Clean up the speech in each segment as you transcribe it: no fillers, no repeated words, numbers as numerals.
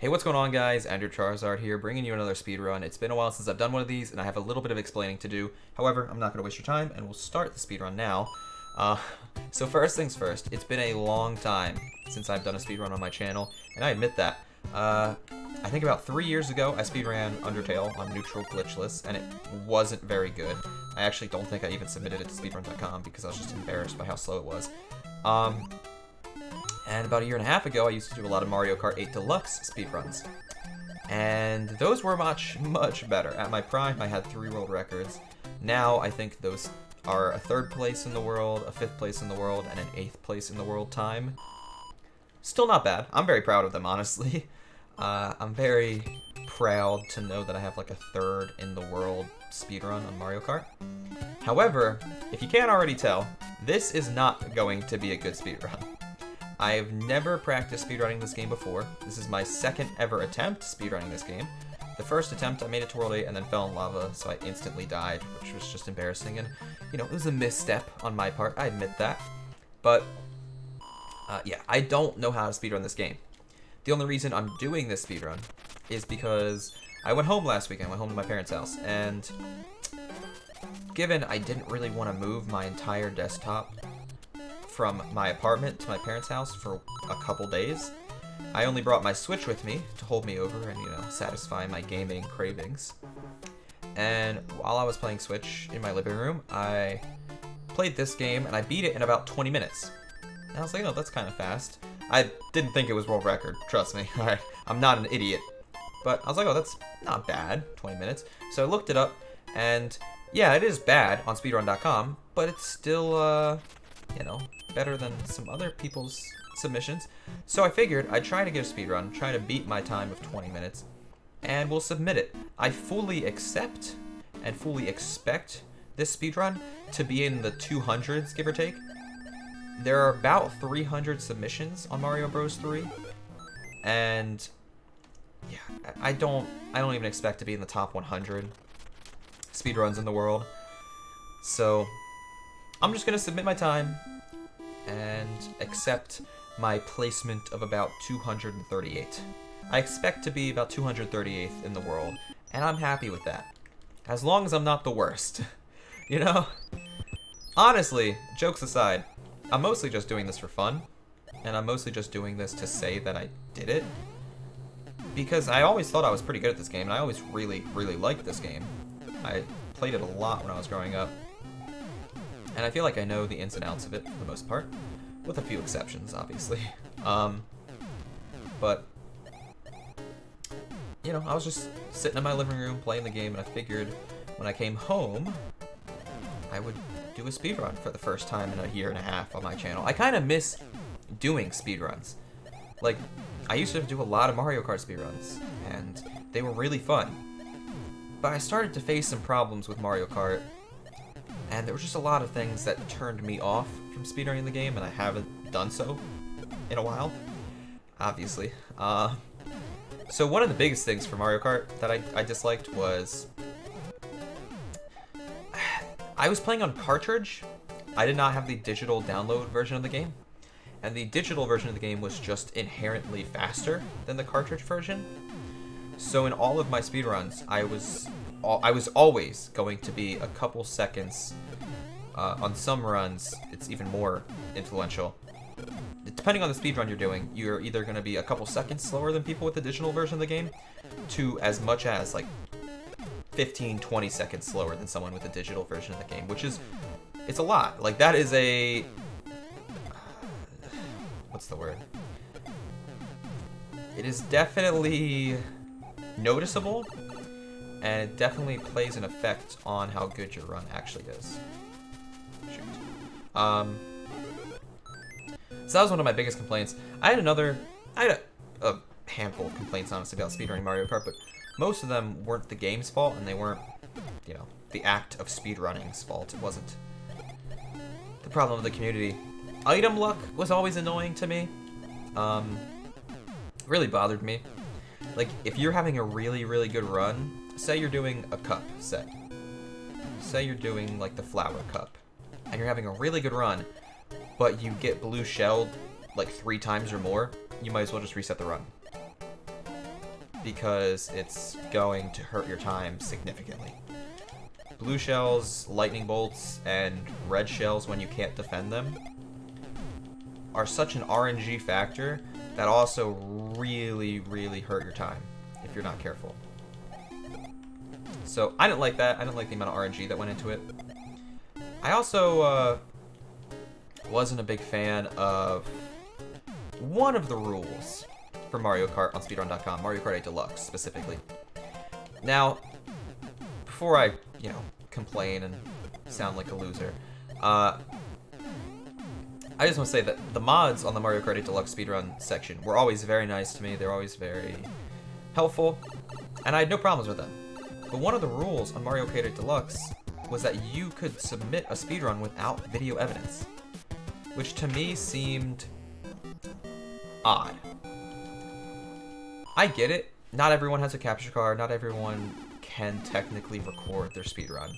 Hey, what's going on, guys? Andrew Charizard here, bringing you another speedrun. It's been a while since I've done one of these, and I have a little bit of explaining to do. However, I'm not going to waste your time, and we'll start the speedrun now. So first things first, it's been a long time since I've done a speedrun on my channel, and I admit that. I think about 3 years ago, I speedran Undertale on neutral glitchless, and it wasn't very good. I actually don't think I even submitted it to speedrun.com because I was just embarrassed by how slow it was. And about a year and a half ago, I used to do a lot of Mario Kart 8 Deluxe speedruns. And those were much, much better. At my prime, I had 3 world records. Now, I think those are a 3rd place in the world, a 5th place in the world, and an 8th place in the world time. Still not bad. I'm very proud of them, honestly. I'm very proud to know that I have like a 3rd in the world speedrun on Mario Kart. However, if you can't already tell, this is not going to be a good speedrun. I've never practiced speedrunning this game before. This is my 2nd ever attempt speedrunning this game. The first attempt, I made it to World 8 and then fell in lava, so I instantly died, which was just embarrassing. And, you know, it was a misstep on my part, I admit that. But, yeah, I don't know how to speedrun this game. The only reason I'm doing this speedrun is because I went home last weekend. I went home to my parents' house, and given I didn't really want to move my entire desktop from my apartment to my parents' house for a couple days, I only brought my Switch with me to hold me over and, you know, satisfy my gaming cravings. And while I was playing Switch in my living room, I played this game and I beat it in about 20 minutes. And I was like, oh, that's kind of fast. I didn't think it was world record, trust me. I'm not an idiot. But I was like, oh, that's not bad, 20 minutes. So I looked it up, and yeah, it is bad on speedrun.com, but it's still, you know, better than some other people's submissions. So I figured I'd try to get a speedrun, try to beat my time of 20 minutes, and we'll submit it. I fully accept and fully expect this speedrun to be in the 200s, give or take. There are about 300 submissions on Mario Bros. 3, and yeah, I don't even expect to be in the top 100 speedruns in the world. So I'm just gonna submit my time and accept my placement of about 238. I expect to be about 238th in the world, and I'm happy with that. As long as I'm not the worst. You know? Honestly, jokes aside, I'm mostly just doing this for fun, and I'm mostly just doing this to say that I did it. Because I always thought I was pretty good at this game, and I always really, really liked this game. I played it a lot when I was growing up. And I feel like I know the ins and outs of it for the most part, with a few exceptions, obviously. But, you know, I was just sitting in my living room playing the game, and I figured when I came home, I would do a speedrun for the first time in a year and a half on my channel. I kind of miss doing speedruns. Like, I used to do a lot of Mario Kart speedruns, and they were really fun. But I started to face some problems with Mario Kart, and there were just a lot of things that turned me off from speedrunning the game, and I haven't done so in a while, obviously. So one of the biggest things for Mario Kart that I disliked was I was playing on cartridge. I did not have the digital download version of the game, and the digital version of the game was just inherently faster than the cartridge version. So in all of my speedruns, I was always going to be a couple seconds. On some runs, it's even more influential. Depending on the speedrun you're doing, you're either going to be a couple seconds slower than people with the digital version of the game, to as much as like 15-20 seconds slower than someone with the digital version of the game, which is, it's a lot. Like, that is a, what's the word? It is definitely noticeable, and it definitely plays an effect on how good your run actually is. Shoot. So that was one of my biggest complaints. I had a handful of complaints, honestly, about speedrunning Mario Kart, but most of them weren't the game's fault, and they weren't, you know, the act of speedrunning's fault. It wasn't the problem of the community. Item luck was always annoying to me. Really bothered me. Like, if you're having a really, really good run, say you're doing a cup set. Say you're doing, like, the flower cup, and you're having a really good run, but you get blue shelled, like, 3 times or more, you might as well just reset the run. because it's going to hurt your time significantly. Blue shells, lightning bolts, and red shells when you can't defend them are such an RNG factor that also really, really hurt your time if you're not careful. So I didn't like that. I didn't like the amount of RNG that went into it. I also wasn't a big fan of one of the rules for Mario Kart on Speedrun.com, Mario Kart 8 Deluxe specifically. Now, before I, complain and sound like a loser, I just want to say that the mods on the Mario Kart 8 Deluxe Speedrun section were always very nice to me. They're always very helpful, and I had no problems with them. But one of the rules on Mario Kart 8 Deluxe was that you could submit a speedrun without video evidence, which to me seemed odd. I get it. Not everyone has a capture card. Not everyone can technically record their speedrun.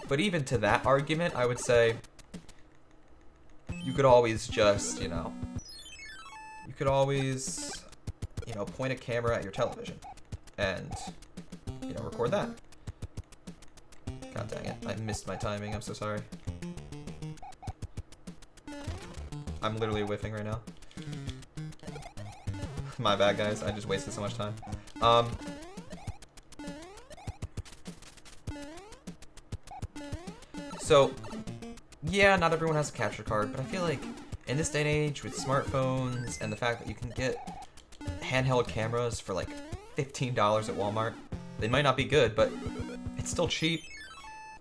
But even to that argument, I would say you could always just, you could always, point a camera at your television and, record that. God dang it. I missed my timing. I'm so sorry. I'm literally whiffing right now. My bad, guys. I just wasted so much time. So, yeah, not everyone has a capture card, but I feel like in this day and age with smartphones and the fact that you can get handheld cameras for like $15 at Walmart, they might not be good, but it's still cheap.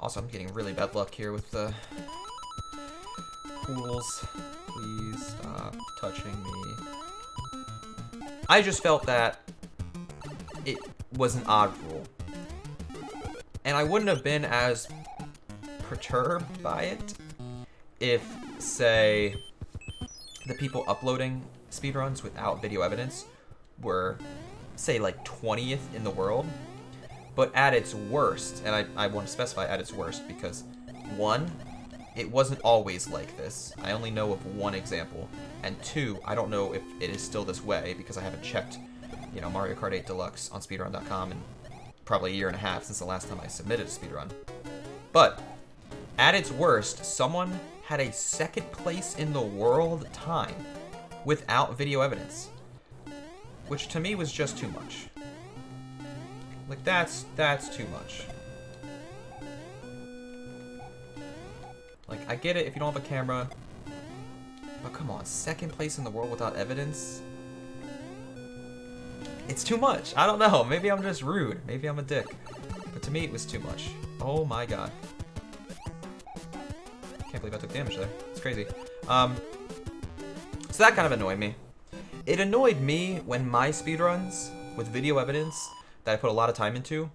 Also, I'm getting really bad luck here with the pools. Please stop touching me. I just felt that it was an odd rule. And I wouldn't have been as perturbed by it if, say, the people uploading speedruns without video evidence were, say, like 20th in the world. But at its worst, and I want to specify at its worst because, one, it wasn't always like this. I only know of one example. And two, I don't know if it is still this way because I haven't checked, Mario Kart 8 Deluxe on Speedrun.com in probably a year and a half since the last time I submitted a speedrun. But at its worst, someone had a second place in the world time without video evidence, which to me was just too much. Like, that's too much. Like, I get it if you don't have a camera, but come on, second place in the world without evidence? It's too much. I don't know. Maybe I'm just rude. Maybe I'm a dick. But to me, it was too much. Oh my god. Can't believe I took damage there. It's crazy. So that kind of annoyed me. It annoyed me when my speedruns with video evidence that I put a lot of time into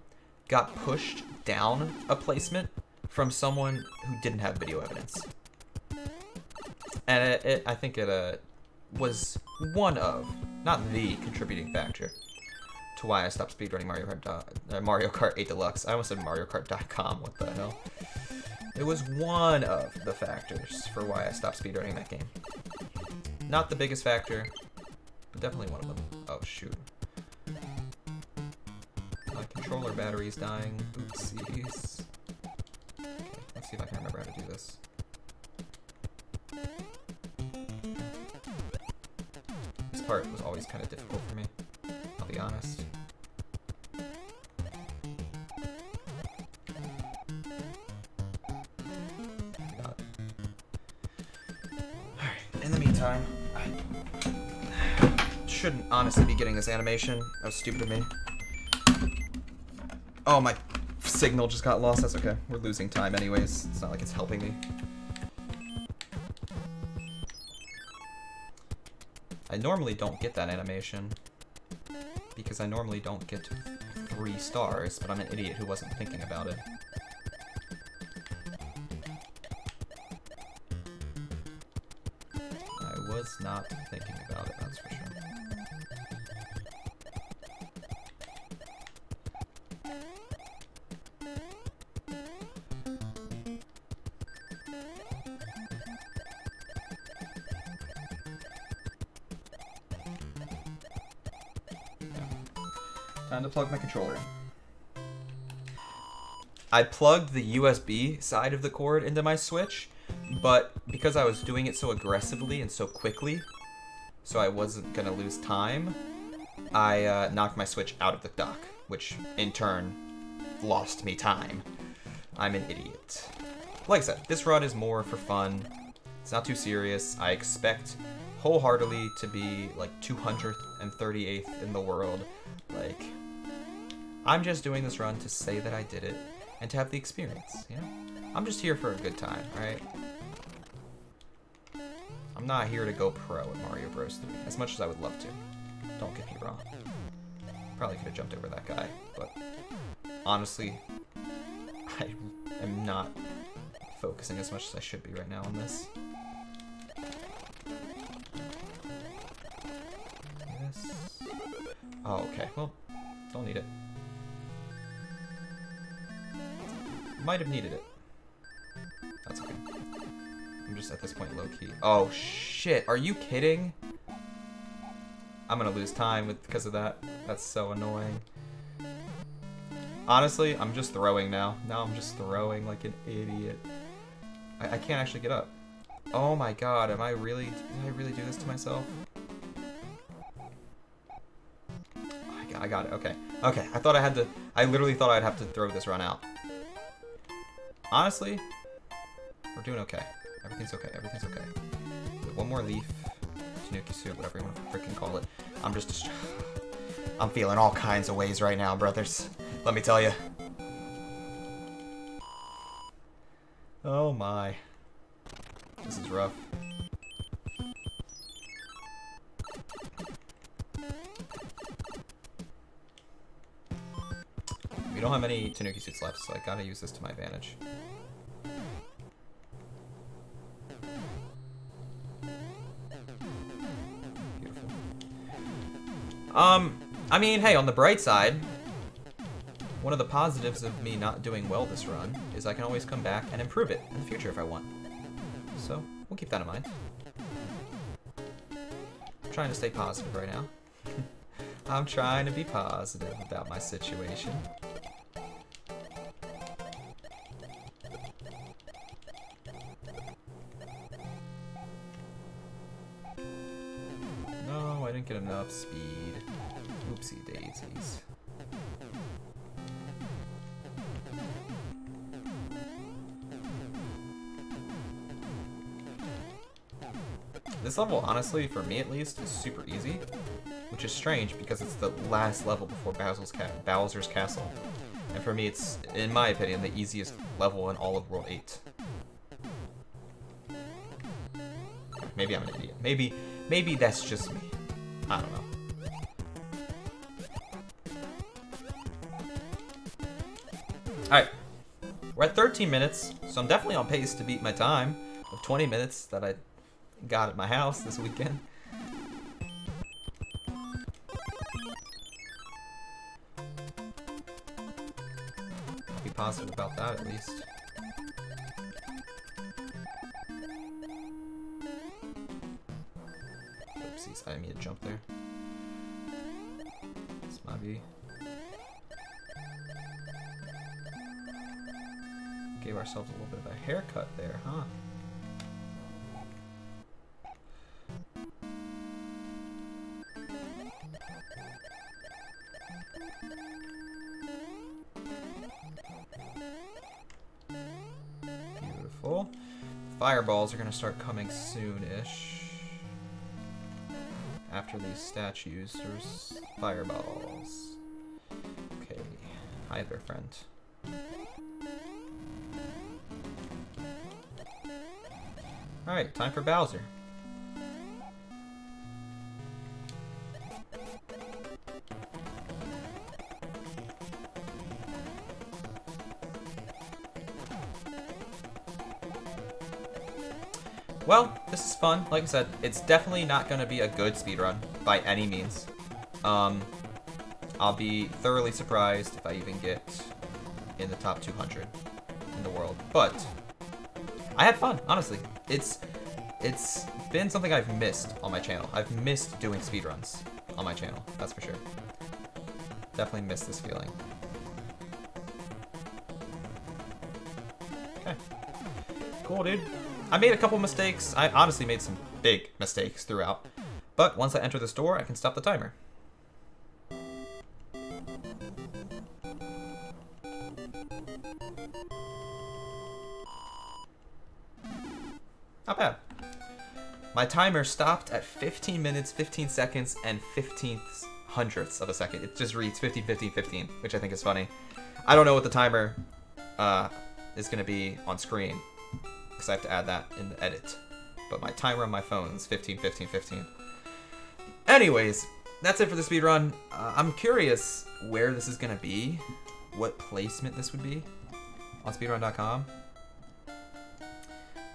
got pushed down a placement from someone who didn't have video evidence. And I think it was one of, not the contributing factor to why I stopped speedrunning Mario Kart 8 Deluxe. I almost said MarioKart.com, what the hell. It was one of the factors for why I stopped speedrunning that game. Not the biggest factor, but definitely one of them. Oh, shoot. My controller battery's dying. Oopsies. Okay, let's see if I can remember how to do this. This part was always kind of difficult for me, I'll be honest. Alright, in the meantime, I shouldn't honestly be getting this animation. That was stupid of me. Oh, my signal just got lost. That's okay. We're losing time anyways. It's not like it's helping me. I normally don't get that animation because I normally don't get 3 stars, but I'm an idiot who wasn't thinking about it. I was not thinking about it, that's for sure. Time to plug my controller in. I plugged the USB side of the cord into my Switch, but because I was doing it so aggressively and so quickly, so I wasn't gonna lose time, I knocked my Switch out of the dock, which in turn lost me time. I'm an idiot. Like I said, this run is more for fun. It's not too serious. I expect wholeheartedly to be like 238th in the world. Like, I'm just doing this run to say that I did it and to have the experience, you know? I'm just here for a good time, alright? I'm not here to go pro at Mario Bros. 3, as much as I would love to. Don't get me wrong. Probably could have jumped over that guy, but honestly, I am not focusing as much as I should be right now on this. Oh, okay. Well, don't need it. Might have needed it. That's okay. I'm just at this point low-key. Oh, shit. Are you kidding? I'm gonna lose time because of that. That's so annoying. Honestly, I'm just throwing now. Now I'm just throwing like an idiot. I can't actually get up. Oh my god, did I really do this to myself? I got it, okay. Okay, I literally thought I'd have to throw this run out. Honestly, we're doing okay. Everything's okay, everything's okay. One more leaf, Tanuki suit, whatever you want to freaking call it. I'm feeling all kinds of ways right now, brothers. Let me tell you. Oh my. This is rough. We don't have any Tanuki suits left, so I gotta use this to my advantage. Beautiful. I mean, hey, on the bright side, one of the positives of me not doing well this run is I can always come back and improve it in the future if I want. So, we'll keep that in mind. I'm trying to stay positive right now. I'm trying to be positive about my situation. No, I didn't get enough speed. Oopsie daisies. This level, honestly, for me at least, is super easy, which is strange because it's the last level before Bowser's Castle. And for me, it's, in my opinion, the easiest level in all of World 8. Maybe I'm an idiot. Maybe that's just me. I don't know. Alright. We're at 13 minutes, so I'm definitely on pace to beat my time of 20 minutes that I got at my house this weekend. Be positive about that at least. Oopsies, I didn't mean to jump there. This might be. Gave ourselves a little bit of a haircut there, huh? Beautiful. Fireballs are gonna start coming soon-ish. After these statues, there's fireballs. Okay. Hi there, friend. Alright, time for Bowser. Well, this is fun. Like I said, it's definitely not going to be a good speedrun by any means. I'll be thoroughly surprised if I even get in the top 200 in the world. But I had fun, honestly. It's been something I've missed on my channel. I've missed doing speedruns on my channel, that's for sure. Definitely miss this feeling. Okay. Cool, dude. I made a couple mistakes. I honestly made some big mistakes throughout. But once I enter this door, I can stop the timer. Not bad. My timer stopped at 15 minutes, 15 seconds, and 15 hundredths of a second. It just reads 15, 15, 15, which I think is funny. I don't know what the timer is going to be on screen, because I have to add that in the edit. But my timer on my phone is 15, 15, 15. Anyways, that's it for the speedrun. I'm curious where this is going to be, what placement this would be on speedrun.com.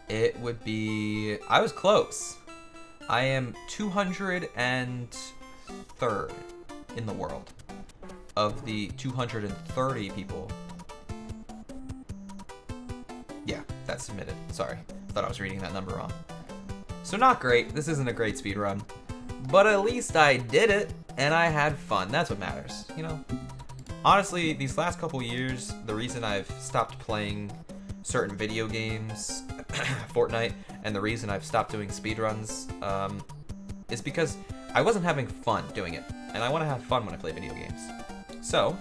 It would be... I was close. I am 203rd in the world of the 230 people. Yeah, that's submitted. Sorry. Thought I was reading that number wrong. So not great. This isn't a great speedrun. But at least I did it, and I had fun. That's what matters, you know? Honestly, these last couple years, the reason I've stopped playing certain video games, Fortnite, and the reason I've stopped doing speedruns is because I wasn't having fun doing it, and I want to have fun when I play video games. So,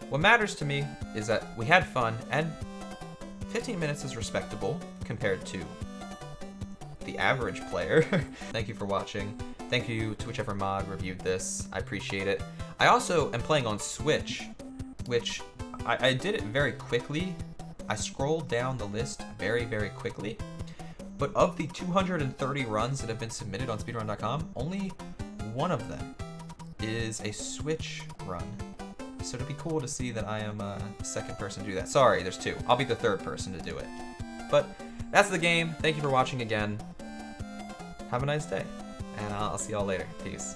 what matters to me is that we had fun, and 15 minutes is respectable compared to the average player. Thank you for watching. Thank you to whichever mod reviewed this. I appreciate it. I also am playing on Switch, which I did it very quickly. I scrolled down the list very, very quickly. But of the 230 runs that have been submitted on speedrun.com, only one of them is a Switch run. So it'd be cool to see that I am a second person to do that. Sorry, there's two. I'll be the third person to do it. But that's the game. Thank you for watching again. Have a nice day. And I'll see y'all later. Peace.